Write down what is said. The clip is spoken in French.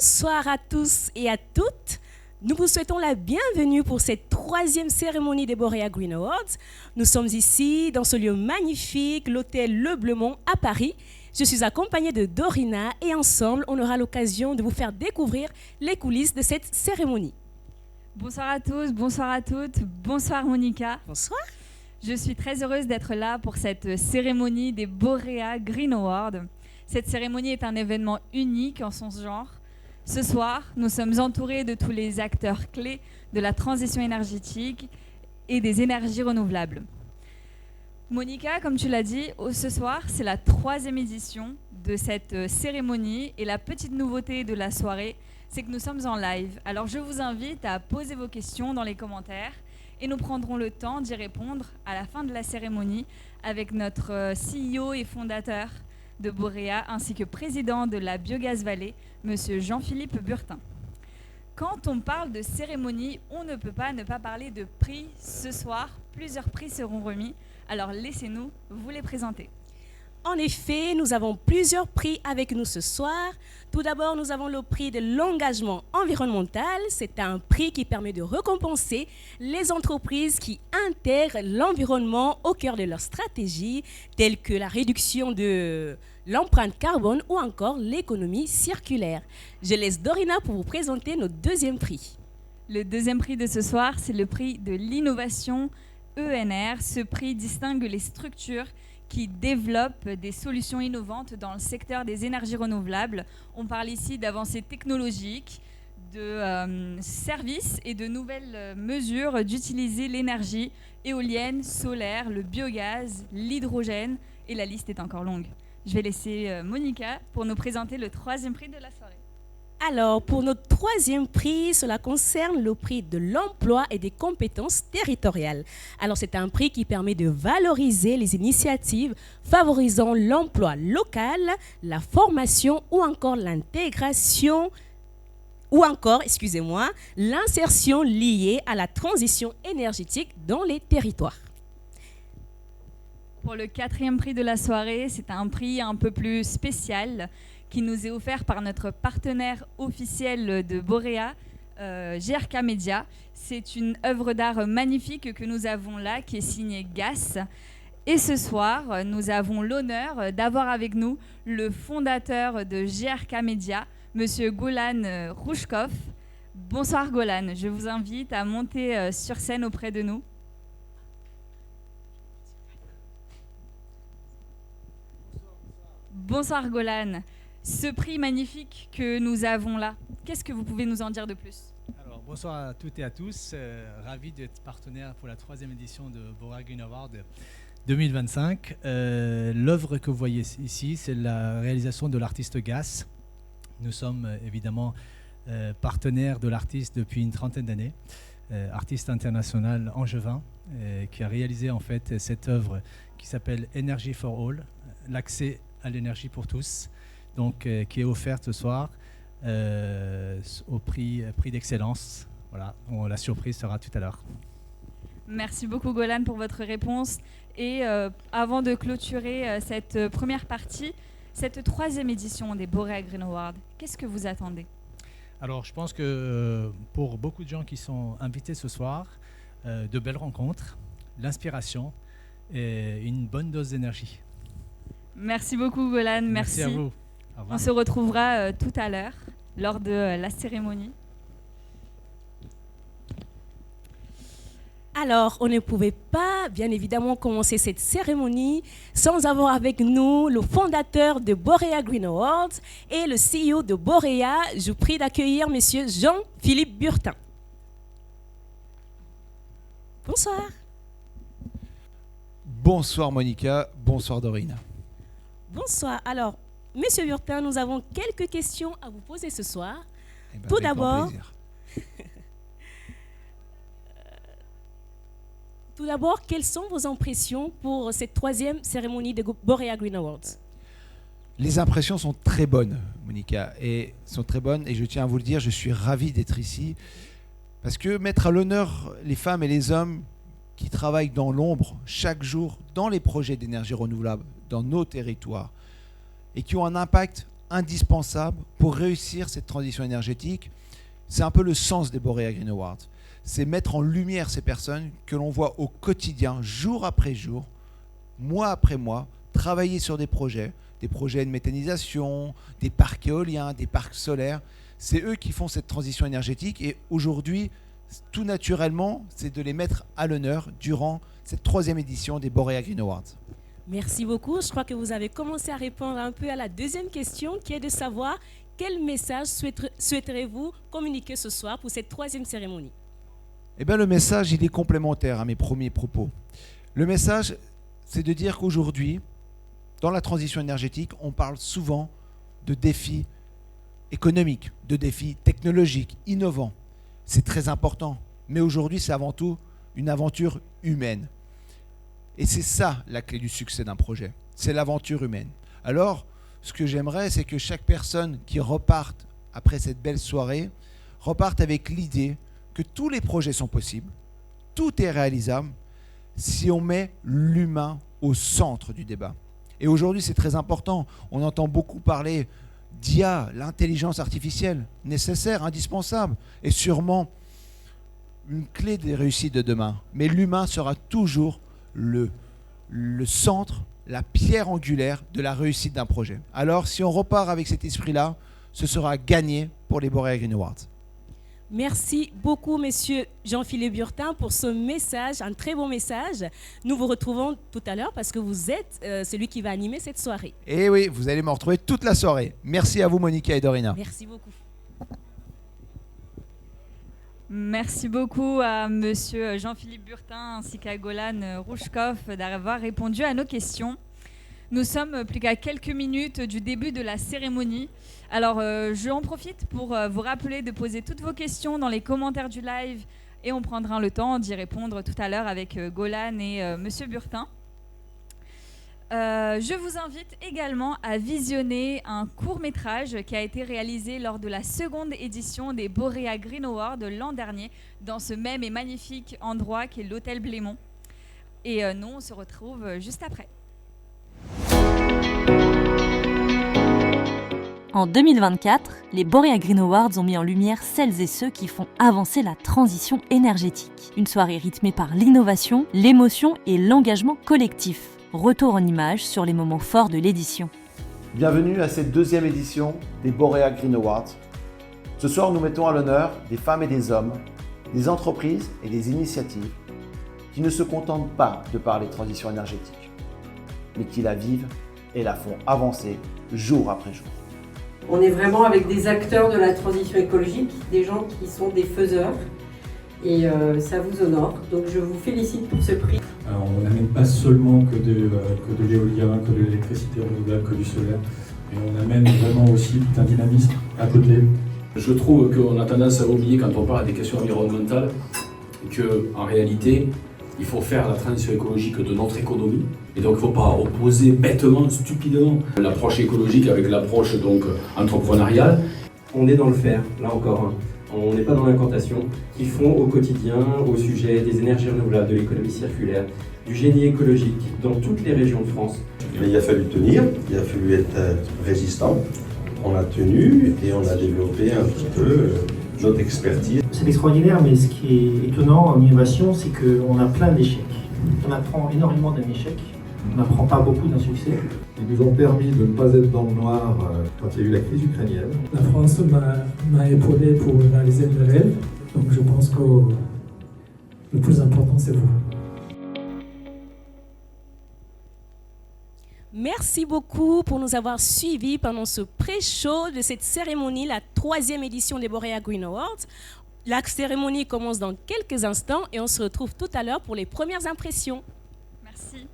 Bonsoir à tous et à toutes. Nous vous souhaitons la bienvenue pour cette troisième cérémonie des Borea Green Awards. Nous sommes ici dans ce lieu magnifique, l'hôtel Le Bleumont à Paris. Je suis accompagnée de Dorina et ensemble, on aura l'occasion de vous faire découvrir les coulisses de cette cérémonie. Bonsoir à tous, bonsoir à toutes, bonsoir Monica. Bonsoir. Je suis très heureuse d'être là pour cette cérémonie des Borea Green Awards. Cette cérémonie est un événement unique en son genre. Ce soir, nous sommes entourés de tous les acteurs clés de la transition énergétique et des énergies renouvelables. Monica, comme tu l'as dit, ce soir, c'est la 3e édition de cette cérémonie et la petite nouveauté de la soirée, c'est que nous sommes en live. Alors je vous invite à poser vos questions dans les commentaires et nous prendrons le temps d'y répondre à la fin de la cérémonie avec notre CEO et fondateur de Borea ainsi que président de la Biogaz Vallée, Monsieur Jean-Philippe Burtin. Quand on parle de cérémonie, on ne peut pas ne pas parler de prix. Ce soir, plusieurs prix seront remis. Alors laissez-nous vous les présenter. En effet, nous avons plusieurs prix avec nous ce soir. Tout d'abord, nous avons le prix de l'engagement environnemental. C'est un prix qui permet de récompenser les entreprises qui intègrent l'environnement au cœur de leur stratégie, telles que la réduction de l'empreinte carbone ou encore l'économie circulaire. Je laisse Dorina pour vous présenter notre deuxième prix. Le deuxième prix de ce soir, c'est le prix de l'innovation ENR. Ce prix distingue les structures qui développent des solutions innovantes dans le secteur des énergies renouvelables. On parle ici d'avancées technologiques, de services et de nouvelles mesures d'utiliser l'énergie éolienne, solaire, le biogaz, l'hydrogène, et la liste est encore longue. Je vais laisser Monica pour nous présenter le 3e prix de la soirée. Alors, pour notre 3e prix, cela concerne le prix de l'emploi et des compétences territoriales. Alors, c'est un prix qui permet de valoriser les initiatives favorisant l'emploi local, la formation ou encore l'insertion liée à la transition énergétique dans les territoires. Pour le 4e prix de la soirée, c'est un prix un peu plus spécial qui nous est offert par notre partenaire officiel de Borea, GRK Media. C'est une œuvre d'art magnifique que nous avons là, qui est signée GAS. Et ce soir, nous avons l'honneur d'avoir avec nous le fondateur de GRK Media, Monsieur Golan Rouchkov. Bonsoir Golan, je vous invite à monter sur scène auprès de nous. Bonsoir Golan. Ce prix magnifique que nous avons là, qu'est-ce que vous pouvez nous en dire de plus ? Alors, bonsoir à toutes et à tous. Ravi d'être partenaire pour la 3e édition de Borea Green Award 2025. L'œuvre que vous voyez ici, c'est la réalisation de l'artiste GAS. Nous sommes évidemment partenaires de l'artiste depuis une 30aine d'années. Artiste international angevin qui a réalisé en fait cette œuvre qui s'appelle Energy for All, l'accès à l'énergie pour tous. Donc, qui est offerte ce soir au prix d'excellence. Voilà, la surprise sera tout à l'heure. Merci beaucoup Golan pour votre réponse. Et avant de clôturer cette première partie, cette 3e édition des Borea Green Awards, qu'est-ce que vous attendez ? Alors, je pense que pour beaucoup de gens qui sont invités ce soir, de belles rencontres, l'inspiration et une bonne dose d'énergie. Merci beaucoup Golan, merci. Merci à vous. On se retrouvera tout à l'heure lors de la cérémonie. Alors, on ne pouvait pas, bien évidemment, commencer cette cérémonie sans avoir avec nous le fondateur de Borea Green Awards et le CEO de Borea. Je vous prie d'accueillir Monsieur Jean-Philippe Burtin. Bonsoir. Bonsoir Monica, bonsoir Dorina. Bonsoir. Alors, Monsieur Burtin, nous avons quelques questions à vous poser ce soir. Tout d'abord, quelles sont vos impressions pour cette 3e cérémonie de Borea Green Awards ? Les impressions sont très bonnes, Monica, et je tiens à vous le dire, je suis ravi d'être ici, parce que mettre à l'honneur les femmes et les hommes qui travaillent dans l'ombre chaque jour dans les projets d'énergie renouvelable, dans nos territoires, et qui ont un impact indispensable pour réussir cette transition énergétique. C'est un peu le sens des Borea Green Awards. C'est mettre en lumière ces personnes que l'on voit au quotidien, jour après jour, mois après mois, travailler sur des projets de méthanisation, des parcs éoliens, des parcs solaires. C'est eux qui font cette transition énergétique et aujourd'hui, tout naturellement, c'est de les mettre à l'honneur durant cette 3e édition des Borea Green Awards. Merci beaucoup. Je crois que vous avez commencé à répondre un peu à la deuxième question qui est de savoir quel message souhaiterez-vous communiquer ce soir pour cette 3e cérémonie. Eh bien, le message, il est complémentaire à mes premiers propos. Le message, c'est de dire qu'aujourd'hui, dans la transition énergétique, on parle souvent de défis économiques, de défis technologiques, innovants. C'est très important. Mais aujourd'hui, c'est avant tout une aventure humaine. Et c'est ça la clé du succès d'un projet. C'est l'aventure humaine. Alors, ce que j'aimerais, c'est que chaque personne qui reparte après cette belle soirée, reparte avec l'idée que tous les projets sont possibles, tout est réalisable si on met l'humain au centre du débat. Et aujourd'hui, c'est très important. On entend beaucoup parler d'IA, l'intelligence artificielle, nécessaire, indispensable, et sûrement une clé des réussites de demain. Mais l'humain sera toujours le centre, la pierre angulaire de la réussite d'un projet. Alors, si on repart avec cet esprit-là, ce sera gagné pour les Borea Green Awards. Merci beaucoup, monsieur Jean-Philippe Burtin, pour ce message, un très bon message. Nous vous retrouvons tout à l'heure parce que vous êtes celui qui va animer cette soirée. Et oui, vous allez me retrouver toute la soirée. Merci à vous, Monica et Dorina. Merci beaucoup. Merci beaucoup à monsieur Jean-Philippe Burtin ainsi qu'à Golan Rouchkov d'avoir répondu à nos questions. Nous sommes plus qu'à quelques minutes du début de la cérémonie. Alors, j'en profite pour vous rappeler de poser toutes vos questions dans les commentaires du live et on prendra le temps d'y répondre tout à l'heure avec Golan et monsieur Burtin. Je vous invite également à visionner un court-métrage qui a été réalisé lors de la 2e édition des Borea Green Awards l'an dernier dans ce même et magnifique endroit qui est l'hôtel Blémont. Et nous, on se retrouve juste après. En 2024, les Borea Green Awards ont mis en lumière celles et ceux qui font avancer la transition énergétique. Une soirée rythmée par l'innovation, l'émotion et l'engagement collectif. Retour en images sur les moments forts de l'édition. Bienvenue à cette 2e édition des Borea Green Awards. Ce soir, nous mettons à l'honneur des femmes et des hommes, des entreprises et des initiatives qui ne se contentent pas de parler transition énergétique, mais qui la vivent et la font avancer jour après jour. On est vraiment avec des acteurs de la transition écologique, des gens qui sont des faiseurs et ça vous honore. Donc je vous félicite pour ce prix. Alors, on n'amène pas seulement que de l'éolien, que de l'électricité renouvelable, que du solaire, mais on amène vraiment aussi tout un dynamisme à côté. Je trouve qu'on a tendance à oublier quand on parle des questions environnementales qu'en réalité, il faut faire la transition écologique de notre économie. Et donc, il ne faut pas opposer bêtement, stupidement, l'approche écologique avec l'approche donc entrepreneuriale. On est dans le faire, là encore. On n'est pas dans l'incantation. Qu'ils font au quotidien au sujet des énergies renouvelables, de l'économie circulaire, du génie écologique dans toutes les régions de France. Mais il a fallu tenir, il a fallu être résistant. On a tenu et on a développé un petit peu notre expertise. C'est extraordinaire, mais ce qui est étonnant en innovation, c'est qu'on a plein d'échecs. On apprend énormément d'un échec, on n'apprend pas beaucoup d'un succès. Ils nous ont permis de ne pas être dans le noir quand il y a eu la crise ukrainienne. La France m'a épaulé pour réaliser mes rêves, donc je pense que le plus important, c'est vous. Merci beaucoup pour nous avoir suivis pendant ce pré-show de cette cérémonie, la 3e édition des Borea Green Awards. La cérémonie commence dans quelques instants et on se retrouve tout à l'heure pour les premières impressions. Merci.